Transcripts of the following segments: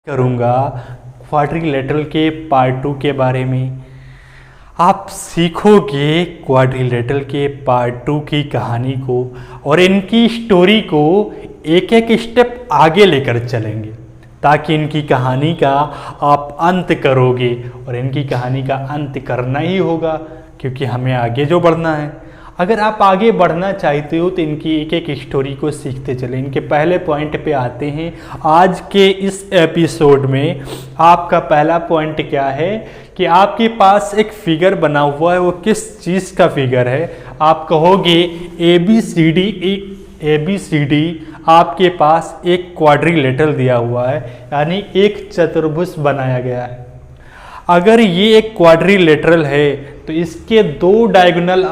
करूँगा क्वाड्रिलेटरल के पार्ट 2 के बारे में। आप सीखोगे क्वाड्रिलेटरल के पार्ट 2 की कहानी को और इनकी स्टोरी को एक एक स्टेप आगे लेकर चलेंगे ताकि इनकी कहानी का आप अंत करोगे। और इनकी कहानी का अंत करना ही होगा क्योंकि हमें आगे जो बढ़ना है। अगर आप आगे बढ़ना चाहते हो तो इनकी एक एक स्टोरी को सीखते चलें। इनके पहले पॉइंट पे आते हैं। आज के इस एपिसोड में आपका पहला पॉइंट क्या है कि आपके पास एक फिगर बना हुआ है। वो किस चीज़ का फिगर है? आप कहोगे ABCD। आपके पास एक क्वाड्रिलेटरल दिया हुआ है, यानी एक चतुर्भुज बनाया गया है। अगर ये एक क्वाड्रिलेटरल है तो इसके दो डायगोनल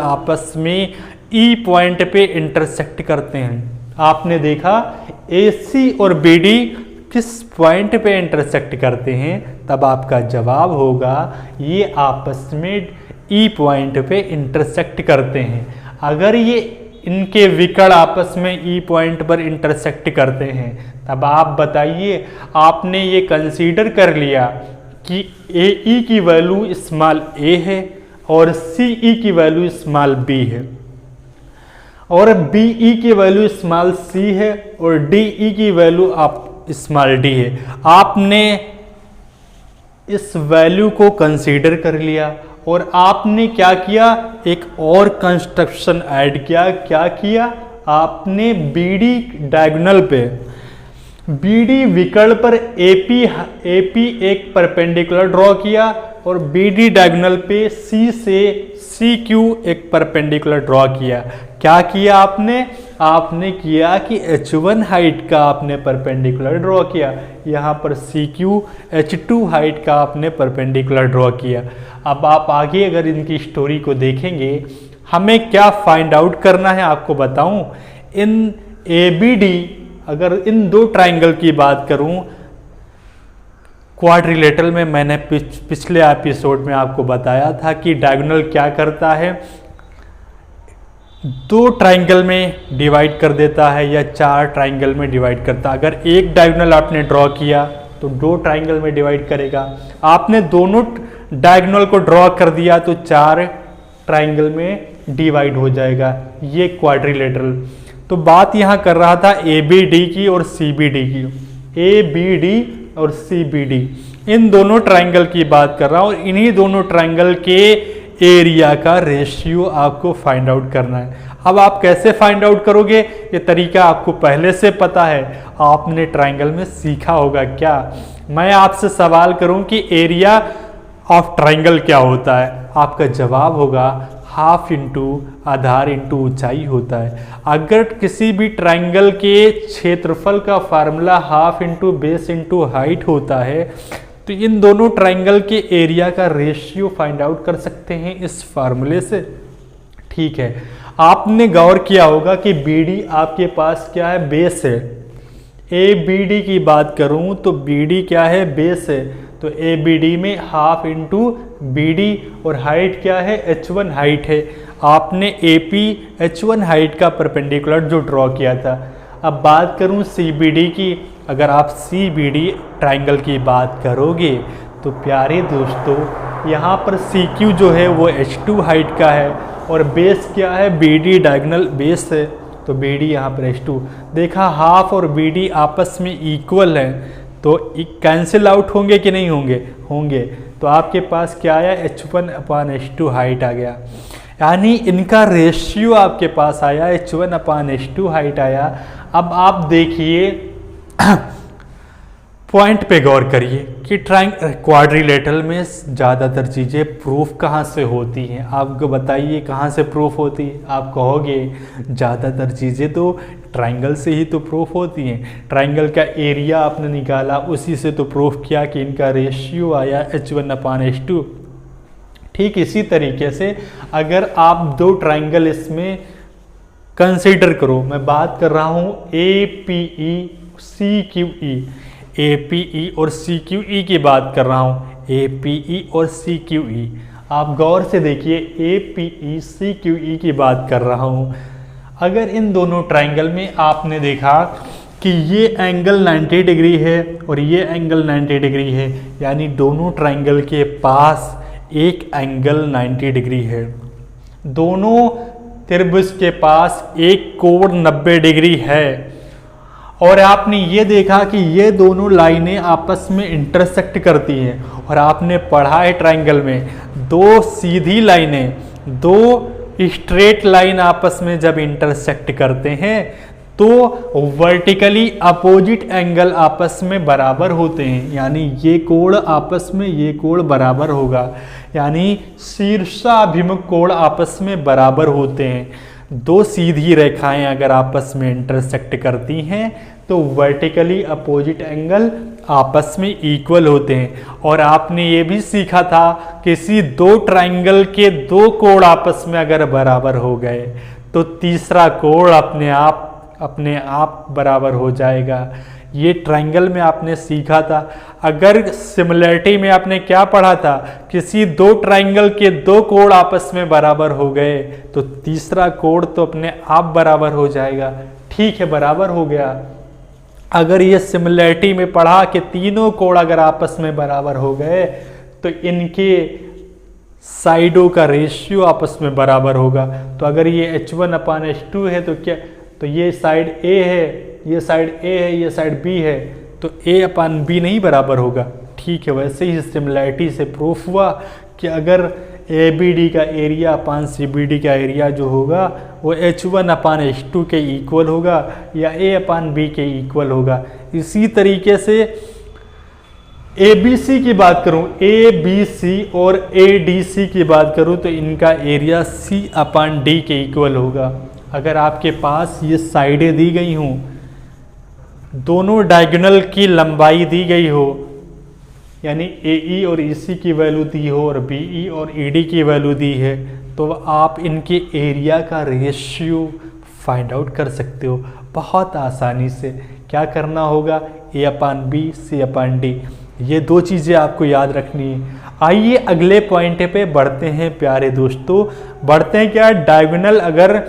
आपस में ई पॉइंट पे इंटरसेक्ट करते हैं। आपने देखा AC और BD किस पॉइंट पे इंटरसेक्ट करते हैं, तब आपका जवाब होगा ये आपस में ई पॉइंट पे इंटरसेक्ट करते हैं। अगर ये इनके विकर्ण आपस में ई पॉइंट पर इंटरसेक्ट करते हैं तब आप बताइए, आपने ये कंसीडर कर लिया कि AE की वैल्यू स्मॉल a है और CE की वैल्यू स्मॉल b है और BE की वैल्यू स्मॉल c है और DE की वैल्यू आप स्मॉल d है। आपने इस वैल्यू को कंसीडर कर लिया और आपने क्या किया, एक और कंस्ट्रक्शन ऐड किया। क्या किया आपने? BD डायगोनल पे BD विकर्ण पर AP एक परपेंडिकुलर ड्रॉ किया और BD डायगोनल पे C से CQ एक परपेंडिकुलर ड्रॉ किया। क्या किया आपने? आपने किया कि H1 हाइट का आपने परपेंडिकुलर ड्रॉ किया, यहाँ पर CQ H2 हाइट का आपने परपेंडिकुलर ड्रॉ किया। अब आप आगे अगर इनकी स्टोरी को देखेंगे, हमें क्या फाइंड आउट करना है आपको बताऊं। इन ABD, अगर इन दो ट्राइंगल की बात करूं क्वाड्रिलेटरल में, मैंने पिछले एपिसोड में आपको बताया था कि डायगोनल क्या करता है, दो ट्राइंगल में डिवाइड कर देता है या चार ट्राइंगल में डिवाइड करता है। अगर एक डायगोनल आपने ड्रॉ किया तो दो ट्राइंगल में डिवाइड करेगा। आपने दोनों डायगोनल को ड्रॉ कर दिया तो चार ट्राइंगल में डिवाइड हो जाएगा। ये क्वाड्रिलेटरल। तो बात यहाँ कर रहा था ABD की और CBD की। ABD और CBD इन दोनों ट्राइंगल की बात कर रहा हूँ और इन्हीं दोनों ट्राइंगल के एरिया का रेशियो आपको फाइंड आउट करना है। अब आप कैसे फाइंड आउट करोगे? ये तरीका आपको पहले से पता है, आपने ट्राइंगल में सीखा होगा। क्या मैं आपसे सवाल करूं कि एरिया ऑफ ट्राइंगल क्या होता है? आपका जवाब होगा हाफ इंटू आधार इंटू ऊंचाई होता है। अगर किसी भी ट्राइंगल के क्षेत्रफल का formula half into base into height होता है तो इन दोनों ट्राइंगल के एरिया का रेशियो फाइंड आउट कर सकते हैं इस फार्मूले से। ठीक है, आपने गौर किया होगा कि BD आपके पास क्या है? बेस है। ABD की बात करूं तो BD क्या है? बेस है। तो ABD में हाफ इंटू BD और हाइट क्या है? H1 हाइट है। आपने AP H1 हाइट का परपेंडिकुलर जो ड्रॉ किया था। अब बात करूं CBD की, अगर आप CBD ट्राइंगल की बात करोगे तो प्यारे दोस्तों यहाँ पर CQ जो है वो H2 हाइट का है और बेस क्या है? BD डायगोनल बेस है तो BD यहाँ पर H2। देखा हाफ और BD आपस में इक्वल है तो कैंसिल आउट होंगे कि नहीं होंगे? होंगे। तो आपके पास क्या आया? H1/H2 हाइट आ गया, यानी इनका रेशियो आपके पास आया H1/H2 हाइट आया। अब आप देखिए पॉइंट पे गौर करिए कि क्वाड्रिलेटरल में ज़्यादातर चीज़ें प्रूफ कहाँ से होती हैं? आपको बताइए कहाँ से प्रूफ होती है? आप कहोगे ज़्यादातर चीज़ें तो ट्राइंगल से ही तो प्रूफ होती हैं। ट्राइंगल का एरिया आपने निकाला, उसी से तो प्रूफ किया कि इनका रेशियो आया H1/H2। ठीक इसी तरीके से अगर आप दो ट्राइंगल इसमें कंसीडर करो, मैं बात कर रहा हूँ APE CQE, APE और CQE की बात कर रहा हूँ, APE और CQE। आप गौर से देखिए APE CQE की बात कर रहा हूँ। अगर इन दोनों ट्राइंगल में आपने देखा कि ये एंगल 90 डिग्री है और ये एंगल 90 डिग्री है, यानी दोनों ट्राइंगल के पास एक एंगल 90 डिग्री है। दोनों त्रिभुज के पास एक कोण 90 डिग्री है। और आपने ये देखा कि ये दोनों लाइनें आपस में इंटरसेक्ट करती हैं, और आपने पढ़ा है ट्राइंगल में दो सीधी लाइनें, दो स्ट्रेट लाइन आपस में जब इंटरसेक्ट करते हैं तो वर्टिकली अपोजिट एंगल आपस में बराबर होते हैं, यानी ये कोण आपस में ये कोण बराबर होगा, यानी शीर्षाभिमुख कोण आपस में बराबर होते हैं। दो सीधी रेखाएं अगर आपस में इंटरसेक्ट करती हैं तो वर्टिकली अपोजिट एंगल आपस में इक्वल होते हैं। और आपने ये भी सीखा था किसी दो ट्राइंगल के दो कोण आपस में अगर बराबर हो गए तो तीसरा कोण अपने आप बराबर हो जाएगा। ये ट्राइंगल में आपने सीखा था। अगर सिमिलरिटी में आपने क्या पढ़ा था, किसी दो ट्राइंगल के दो कोण आपस में बराबर हो गए तो तीसरा कोण तो अपने आप बराबर हो जाएगा। ठीक है, बराबर हो गया। अगर ये सिमिलरिटी में पढ़ा कि तीनों कोण अगर आपस में बराबर हो गए तो इनके साइडों का रेशियो आपस में बराबर होगा। तो अगर ये H1/H2 है तो क्या, तो ये साइड A है, ये साइड A है, ये साइड B है, तो A/B नहीं बराबर होगा। ठीक है, वैसे ही सिमिलरिटी से प्रूफ हुआ कि अगर ABD का एरिया अपान CBD का एरिया जो होगा वो H1/H2 के इक्वल होगा या A/B के इक्वल होगा। इसी तरीके से ABC की बात करूं, ABC और ADC की बात करूं तो इनका एरिया C/D के इक्वल होगा। अगर आपके पास ये साइडें दी गई हों, दोनों डायगोनल की लंबाई दी गई हो, यानी AE और EC की वैल्यू दी हो और BE और ED की वैल्यू दी है, तो आप इनके एरिया का रेशियो फाइंड आउट कर सकते हो बहुत आसानी से। क्या करना होगा, A/B C/D, ये दो चीज़ें आपको याद रखनी है। आइए अगले पॉइंट पे बढ़ते हैं प्यारे दोस्तों। बढ़ते हैं क्या, डायगोनल अगर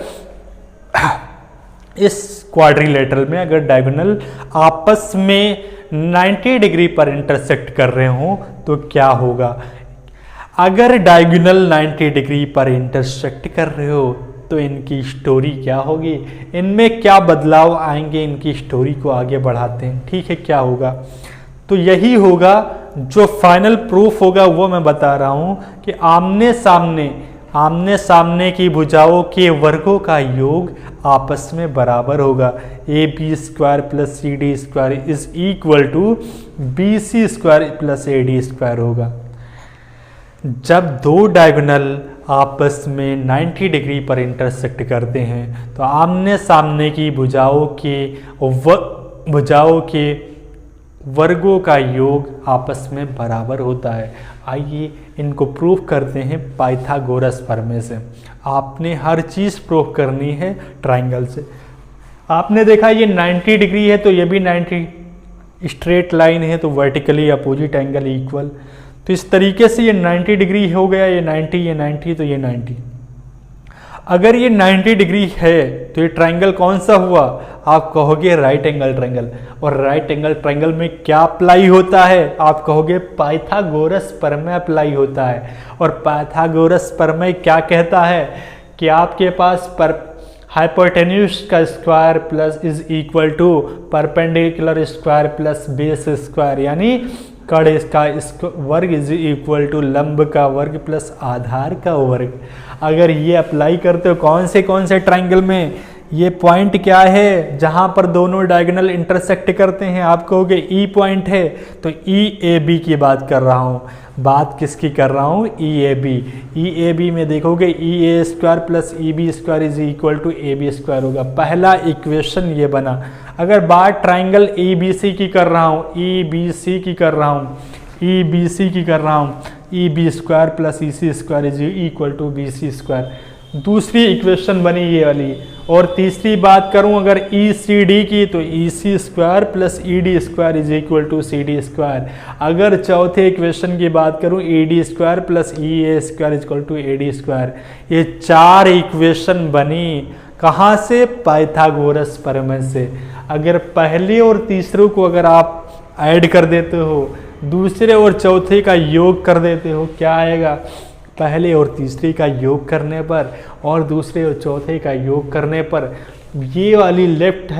इस क्वाड्रिलेटरल में अगर डायगोनल आपस में 90 डिग्री पर इंटरसेक्ट कर रहे हो तो क्या होगा। अगर डायगोनल 90 डिग्री पर इंटरसेक्ट कर रहे हो तो इनकी स्टोरी क्या होगी, इनमें क्या बदलाव आएंगे, इनकी स्टोरी को आगे बढ़ाते हैं। ठीक है, क्या होगा, तो यही होगा जो फाइनल प्रूफ होगा वो मैं बता रहा हूं कि आमने सामने की भुजाओं के वर्गों का योग आपस में बराबर होगा। AB² + CD² is equal to BC² + AD² होगा। जब दो डायगोनल आपस में 90 डिग्री पर इंटरसेक्ट करते हैं तो आमने सामने की भुजाओं के वर्गों का योग आपस में बराबर होता है। आइए इनको प्रूफ करते हैं पाइथागोरस प्रमेय से। आपने हर चीज़ प्रूफ करनी है ट्राइंगल से। आपने देखा ये 90 डिग्री है तो ये भी 90, स्ट्रेट लाइन है तो वर्टिकली अपोजिट एंगल इक्वल, तो इस तरीके से ये 90 डिग्री हो गया, ये 90 तो ये 90। अगर ये 90 डिग्री है तो ये ट्राइंगल कौन सा हुआ, आप कहोगे राइट एंगल ट्राइंगल। और राइट एंगल ट्राइंगल में क्या अप्लाई होता है, आप कहोगे पाइथागोरस प्रमेय अप्लाई होता है। और पाइथागोरस प्रमेय क्या कहता है कि आपके पास हाइपोटेन्यूज का square plus is equal to perpendicular square plus base square, यानी कड़ का वर्ग इज इक्वल टू लंब का वर्ग प्लस आधार का वर्ग। अगर ये अप्लाई करते हो कौन से ट्राइंगल में, ये पॉइंट क्या है जहां पर दोनों डायगोनल इंटरसेक्ट करते हैं, आप कहोगे E पॉइंट है, तो EAB की बात कर रहा हूं। बात किसकी कर रहा हूं, EAB में देखोगे EA² + EB² is equal to AB² होगा। पहला इक्वेशन ये बना। अगर बात ट्राइंगल EBC की कर रहा हूं, EBC की कर रहा हूं, EB² + EC² is equal to BC²। दूसरी इक्वेशन बनी ये वाली। और तीसरी बात करूं अगर ECD की तो EC² + ED² is equal to CD²। अगर चौथे इक्वेशन की बात करूं ED² + EA² is equal to AD²। ये चार इक्वेशन बनी कहाँ से, पाइथागोरस प्रमेय से। अगर पहले और तीसरे को अगर आप ऐड कर देते हो, दूसरे और चौथे का योग कर देते हो, क्या आएगा? पहले और तीसरे का योग करने पर और दूसरे और चौथे का योग करने पर ये वाली लेफ्ट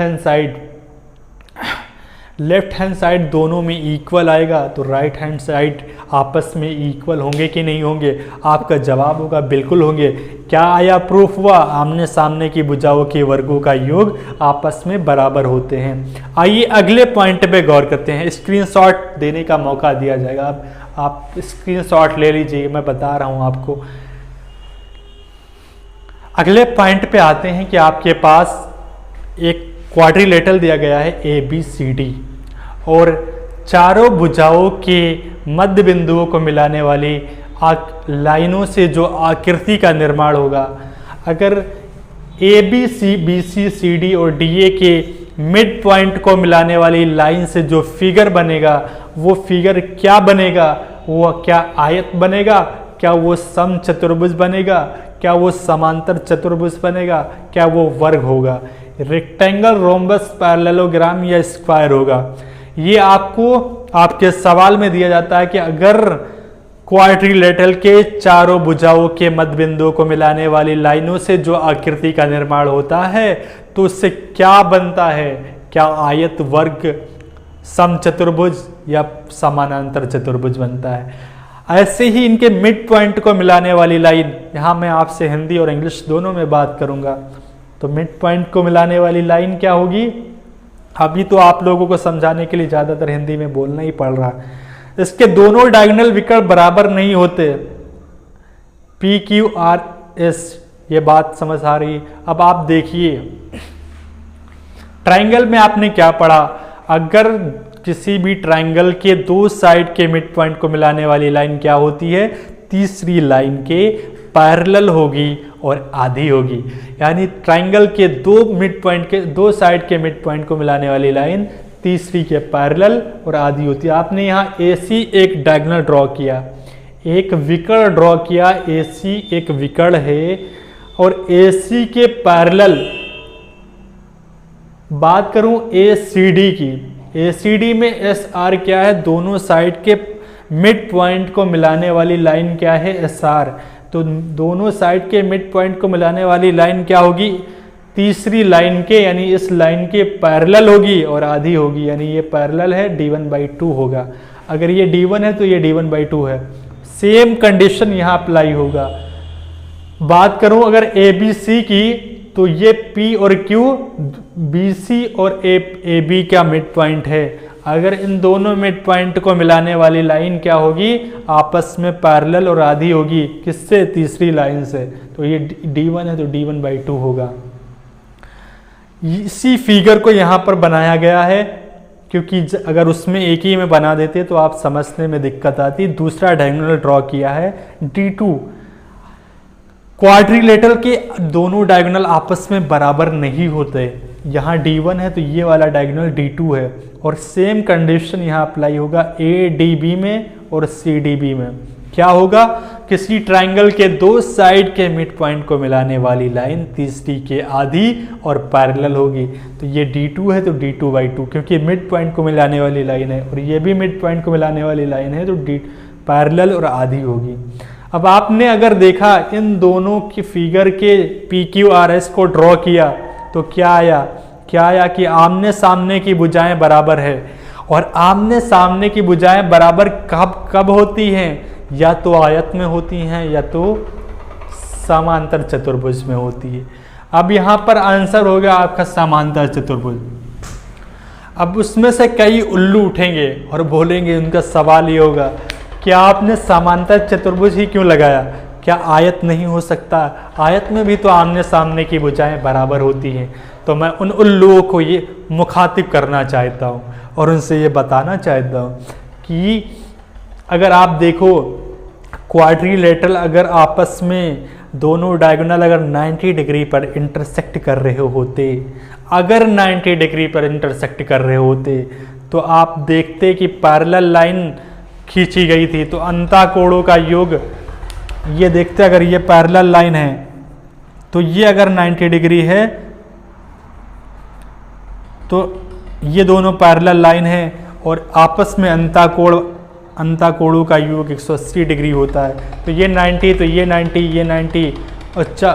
हैंड साइड दोनों में इक्वल आएगा। तो राइट हैंड साइड आपस में इक्वल होंगे कि नहीं होंगे? आपका जवाब होगा बिल्कुल होंगे। क्या आया? प्रूफ हुआ आमने सामने की भुजाओं के वर्गों का योग आपस में बराबर होते हैं। आइए अगले पॉइंट पे गौर करते हैं। स्क्रीनशॉट देने का मौका दिया जाएगा। अब आप स्क्रीनशॉट ले लीजिए, मैं बता रहा हूं आपको। अगले पॉइंट पे आते हैं कि आपके पास एक क्वाड्रिलेटरल दिया गया है ABCD और चारों भुजाओं के मध्य बिंदुओं को मिलाने वाली लाइनों से जो आकृति का निर्माण होगा, अगर ABC, BC, CD और DA के मिड पॉइंट को मिलाने वाली लाइन से जो फिगर बनेगा, वो फिगर क्या बनेगा? वो क्या आयत बनेगा? क्या वो समचतुर्भुज बनेगा? क्या वो समांतर चतुर्भुज बनेगा? क्या वो वर्ग होगा? रेक्टेंगल, रोम्बस, पैरेललोग्राम या स्क्वायर होगा? ये आपको आपके सवाल में दिया जाता है कि अगर क्वाड्रिलेटरल के चारों भुजाओं के मध्य बिंदुओं को मिलाने वाली लाइनों से जो आकृति का निर्माण होता है तो उससे क्या बनता है? क्या आयत, वर्ग, समचतुर्भुज या समानांतर चतुर्भुज बनता है? ऐसे ही इनके मिड पॉइंट को मिलाने वाली लाइन, यहाँ मैं आपसे हिंदी और इंग्लिश दोनों में बात करूंगा। तो मिड पॉइंट को मिलाने वाली लाइन क्या होगी? अभी तो आप लोगों को समझाने के लिए ज़्यादातर हिंदी में बोलना ही पड़ रहा है। इसके दोनों डायगोनल विकर्ण बराबर नहीं होते। PQRS, ये बात समझ आ रही? अब आप देखिए ट्राइंगल में आपने क्या पढ़ा? अगर किसी भी ट्राइंगल के दो साइड के मिड पॉइंट को मिलाने वाली लाइन क्या होती है? तीसरी लाइन के पैरेलल होगी और आधी होगी। यानी ट्राइंगल के दो साइड के मिड पॉइंट को मिलाने वाली लाइन तीसरी के पैरेलल और आधी होती है। आपने यहाँ AC एक डायगोनल ड्रॉ किया, एक विकर्ण ड्रॉ किया। AC एक विकर्ण है और AC के पैरेलल बात करूं ACD की, ACD में SR क्या है? दोनों साइड के मिड पॉइंट को मिलाने वाली लाइन क्या है? SR। तो दोनों साइड के मिड पॉइंट को मिलाने वाली लाइन क्या होगी? तीसरी लाइन के, यानी इस लाइन के पैरेलल होगी और आधी होगी। यानी ये पैरेलल है, D1/2 होगा। अगर ये D1 है तो ये D1/2 है। सेम कंडीशन यहाँ अप्लाई होगा। बात करूं अगर ABC की, तो ये P और Q BC और AB का मिड पॉइंट है। अगर इन दोनों मिड पॉइंट को मिलाने वाली लाइन क्या होगी? आपस में पैरेलल और आधी होगी। किससे? तीसरी लाइन से। तो ये D1 है तो D1/2 होगा। इसी फिगर को यहाँ पर बनाया गया है, क्योंकि अगर उसमें एक ही में बना देते तो आप समझने में दिक्कत आती। दूसरा डायगोनल ड्रॉ किया है D2। क्वाड्रिलेटरल के दोनों डायगोनल आपस में बराबर नहीं होते। यहाँ D1 है तो ये वाला डायगोनल D2 है और सेम कंडीशन यहाँ अप्लाई होगा ADB में और CDB में। क्या होगा? किसी ट्राइंगल के दो साइड के मिड पॉइंट को मिलाने वाली लाइन तीसरी के आधी और पैरेलल होगी। तो ये D2 है तो D2/2, क्योंकि मिड पॉइंट को मिलाने वाली लाइन है और ये भी मिड पॉइंट को मिलाने वाली लाइन है तो पैरेलल और आधी होगी। अब आपने अगर देखा इन दोनों की फिगर के PQRS को ड्रॉ किया तो क्या आया? क्या आया कि आमने सामने की भुजाएं बराबर है। और आमने सामने की भुजाएं बराबर कब होती हैं? या तो आयत में होती हैं या तो समांतर चतुर्भुज में होती है। अब यहाँ पर आंसर हो गया आपका समांतर चतुर्भुज। अब उसमें से कई उल्लू उठेंगे और बोलेंगे, उनका सवाल ये होगा, क्या आपने समांतर चतुर्भुज ही क्यों लगाया? क्या आयत नहीं हो सकता? आयत में भी तो आमने सामने की भुजाएं बराबर होती हैं। तो मैं उन उल्लुओं को ये मुखातिब करना चाहता हूँ और उनसे ये बताना चाहता हूँ कि अगर आप देखो क्वाड्रिलेटरल, अगर आपस में दोनों डायगोनल अगर 90 डिग्री पर इंटरसेक्ट कर रहे होते, अगर 90 डिग्री पर इंटरसेक्ट कर रहे होते तो आप देखते कि पैरेलल लाइन खींची गई थी। तो अंतःकोणों का योग, ये देखते अगर ये पैरेलल लाइन है तो ये अगर 90 डिग्री है तो ये दोनों पैरेलल लाइन है और आपस में अंताकोणों का योग 180 डिग्री होता है। तो ये 90, तो ये 90, ये 90। अच्छा,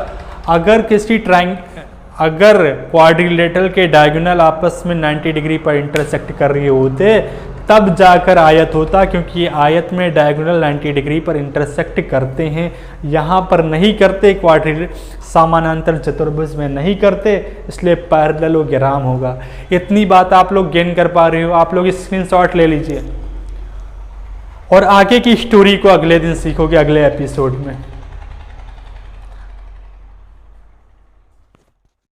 अगर क्वाड्रिलेटरल के डायगोनल आपस में 90 डिग्री पर इंटरसेक्ट कर रहे होते तब जाकर आयत होता, क्योंकि आयत में डायगोनल 90 डिग्री पर इंटरसेक्ट करते हैं, यहाँ पर नहीं करते, समानांतर चतुर्भुज में नहीं करते, इसलिए पैरेललोग्राम होगा। इतनी बात आप लोग गेन कर पा रहे हो, आप लोग स्क्रीनशॉट ले लीजिए और आगे की स्टोरी को अगले दिन सीखोगे, अगले एपिसोड में।